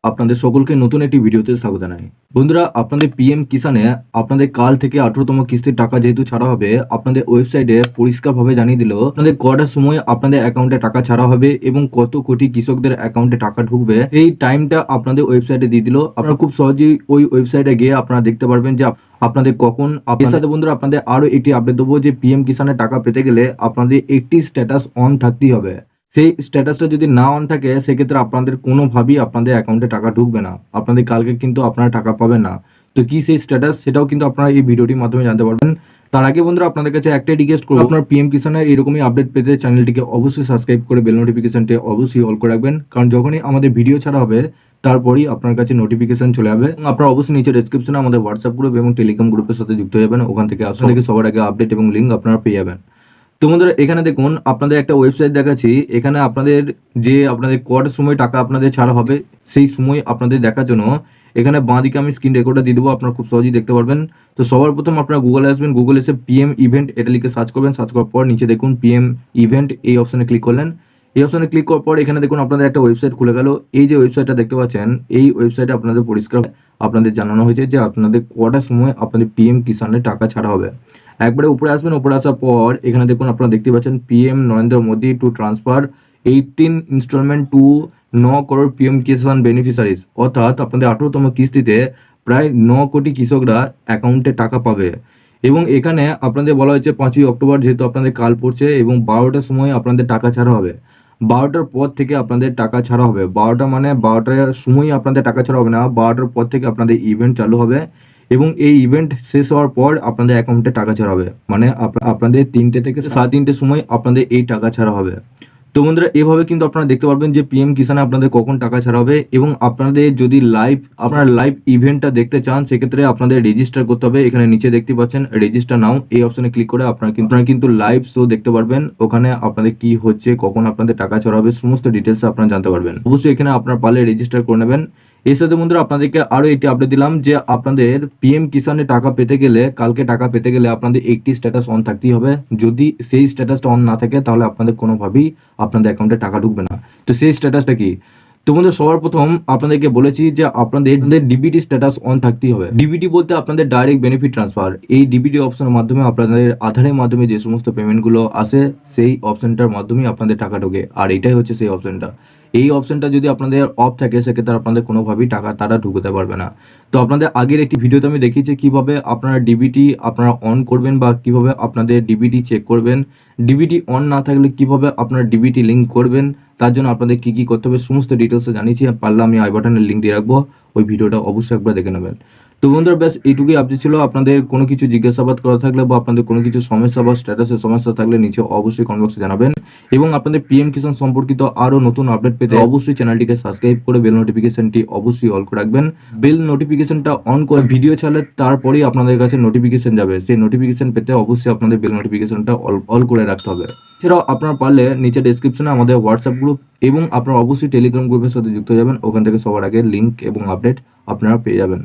আপনাদের সকলকে নতুন একটি ভিডিওতে স্বাগত জানাই। বন্ধুরা, আপনাদের পিএম কিষানে আপনাদের কাল থেকে 18তম কিস্তির টাকা যেহেতু ছাড়া হবে, আপনাদের ওয়েবসাইটে পরিষ্কারভাবে জানিয়ে দিল আপনাদের কটার সময় আপনাদের অ্যাকাউন্টে টাকা ছাড়া হবে এবং কত কোটি কৃষকদের অ্যাকাউন্টে টাকা ঢুকবে এই টাইমটা আপনাদের ওয়েবসাইটে দিয়ে দিল। আপনারা খুব সহজেই ওই ওয়েবসাইটে গিয়ে আপনারা দেখতে পারবেন যে আপনাদের কখন। এর সাথে বন্ধুরা আপনাদের আরো একটি আপডেট দেবো যে পিএম কিষানের টাকা পেতে গেলে আপনাদের একটি স্ট্যাটাস অন থাকতেই হবে। সেই স্ট্যাটাসটা যদি না অন থাকে সেক্ষেত্রে আপনাদের কোনোভাবেই আপনাদের অ্যাকাউন্টে টাকা ঢুকবে না, আপনাদের কালকে কিন্তু আপনারা টাকা পাবেন না। তো কি সেই স্ট্যাটাস সেটাও কিন্তু আপনারা এই ভিডিওটির মাধ্যমে জানতে পারবেন। তার আগে বন্ধুরা আপনাদের কাছে একটাই রিকোয়েস্ট করবো, আপনার পিএম কিষানে এরকমই আপডেট পেতে চ্যানেলটিকে অবশ্যই সাবস্ক্রাইব করে বেল নোটিফিকেশনটি অবশ্যই অল করে রাখবেন, কারণ যখনই আমাদের ভিডিও ছাড়া হবে তারপরই আপনার কাছে নোটিফিকেশন চলে যাবে। আপনারা অবশ্যই নিচে ডেসক্রিপশনে আমাদের হোয়াটসঅ্যাপ গ্রুপ এবং টেলিগ্রাম গ্রুপের সাথে যুক্ত হয়ে যাবেন, ওখান থেকে আসলে সবার আগে আপডেট এবং লিঙ্ক আপনারা পেয়ে যাবেন। তো বন্ধুরা এখানে দেখুন আপনাদের একটা ওয়েবসাইট দেখাচ্ছি, এখানে আপনাদের আপনাদের কটার সময় টাকা আপনাদের ছাড়া হবে সেই সময় আপনাদের দেখার জন্য এখানে বাঁদিকে আমি স্ক্রিন রেকর্ডটা দিয়ে দেবো, আপনারা খুব সহজেই দেখতে পারবেন। তো সবার প্রথম আপনারা গুগলে আসবেন, গুগল এসে পিএম ইভেন্ট এটা লিখে সার্চ করবেন, সার্চ করার পর নিচে দেখুন পিএম ইভেন্ট এই অপশনে ক্লিক করলেন। এই অপশনে ক্লিক করার পর এখানে দেখুন আপনাদের একটা ওয়েবসাইট খুলে গেল। এই যে ওয়েবসাইটটা দেখতে পাচ্ছেন এই ওয়েবসাইটে আপনাদের পরিষ্কার আপনাদের জানানো হয়েছে যে আপনাদের কটার সময় আপনাদের পিএম কিষানের টাকা ছাড়া হবে। একবারে উপরে আসবেন, উপরে আসার পর এখানে দেখুন আপনারা দেখতে পাচ্ছেন PM Narendra Modi to transfer 18 instalment to 9 crore PM Kisan beneficiaries, অর্থাৎ আপনাদের 18তম কিস্তিতে প্রায় 9 কোটি কৃষকরা অ্যাকাউন্টে টাকা পাবে। এবং এখানে আপনাদের বলা হয়েছে 5ই অক্টোবর যেহেতু আপনাদের কাল পড়ছে এবং 12টার সময় আপনাদের টাকা ছাড়া হবে। 12টার পর থেকে আপনাদের টাকা ছাড়া হবে, 12টা মানে 12টার সময় আপনাদের টাকা ছাড়া হবে না, 12টার পর থেকে আপনাদের ইভেন্ট চালু হবে এবং এই ইভেন্ট শেষ হওয়ার পর আপনাদের অ্যাকাউন্টে টাকা ছাড়া হবে, মানে আপনাদের 3টে থেকে 3:30 সময় আপনাদের এই টাকা ছাড়া হবে। তো বন্ধুরা এভাবে কিন্তু আপনারা দেখতে পারবেন যে পিএম কিষানে আপনাদের কখন টাকা ছাড়া হবে। এবং আপনাদের যদি আপনারা লাইভ ইভেন্টটা দেখতে চান সেক্ষেত্রে আপনাদের রেজিস্টার করতে হবে। এখানে নিচে দেখতে পাচ্ছেন রেজিস্টার নাও, এই অপশনে ক্লিক করে আপনারা কিন্তু লাইভ শো দেখতে পারবেন। ওখানে আপনাদের কি হচ্ছে, কখন আপনাদের টাকা ছাড়া হবে সমস্ত ডিটেলস আপনারা জানতে পারবেন। অবশ্যই এখানে আপনার পারলে রেজিস্টার করে নেবেন। এর সাথে বন্ধুরা আপনাদেরকে আরো একটি আপডেট দিলাম যে আপনাদের পিএম কিষানে টাকা পেতে গেলে, কালকে টাকা পেতে গেলে আপনাদের একটি স্ট্যাটাস অন থাকতেই হবে। যদি সেই স্ট্যাটাসটা অন না থাকে তাহলে আপনাদের কোনোভাবেই আপনাদের অ্যাকাউন্টে টাকা ঢুকবে না। তো সেই স্ট্যাটাসটা কি? তো বন্ধুরা সবার প্রথম আপনাদেরকে বলেছি যে আপনাদের ডিবিটি স্ট্যাটাস অন থাকতেই হবে। ডিবিটি বলতে আপনাদের ডাইরেক্ট বেনিফিট ট্রান্সফার। এই ডিবিটি অপশনের মাধ্যমে আপনাদের আধারের মাধ্যমে যে সমস্ত পেমেন্টগুলো আসে সেই অপশনটার মাধ্যমেই আপনাদের টাকা ঢোকে, আর এটাই হচ্ছে সেই অপশনটা। এই অপশনটা যদি আপনাদের অফ থাকে সেক্ষেত্রে আপনাদের কোনোভাবেই টাকা তারা ঢুকতে পারবে না। তো আপনাদের আগের একটি ভিডিওতে আমি দেখিয়েছি কিভাবে আপনারা ডিবিটি আপনারা অন করবেন বা কিভাবে আপনাদের ডিবিটি চেক করবেন, ডিবিটি অন না থাকলে কিভাবে আপনারা ডিবিটি লিঙ্ক করবেন, তার জন্য আপনাদের কি কি করতে হবে সমস্ত ডিটেলস জানিয়েছি। পারলে আমি আই বাটনের লিঙ্ক দিয়ে রাখবো, ওই ভিডিওটা অবশ্যই একবার দেখে নেবেন। তো বন্ধুরা ব্যাস এইটুকুই আপডেট ছিল। আপনাদের কোনো কিছু জিজ্ঞাসাবাদ করা থাকলে বা আপনাদের কোনো কিছু সমস্যা বা স্ট্যাটাসের সমস্যা থাকলে নিচে অবশ্যই কমেন্ট বক্সে জানাবেন। এবং আপনাদের পিএম কিষান সম্পর্কিত আরো নতুন আপডেট পেতে অবশ্যই চ্যানেলটিকে সাবস্ক্রাইব করে বেল নোটিফিকেশনটি অবশ্যই অল করে রাখবেন। বেল নোটিফিকেশনটা অন করে ভিডিও ছাড়লে তারপরেই আপনাদের কাছে নোটিফিকেশন যাবে, সেই নোটিফিকেশন পেতে অবশ্যই আপনাদের বেল নোটিফিকেশনটা অল করে রাখতে হবে। এছাড়াও আপনারা পারলে নিচে ডেসক্রিপশনে আমাদের হোয়াটসঅ্যাপ গ্রুপ এবং আপনারা অবশ্যই টেলিগ্রাম গ্রুপের সাথে যুক্ত হয়ে যাবেন, ওখান থেকে সবার আগে লিঙ্ক এবং আপডেট আপনারা পেয়ে যাবেন।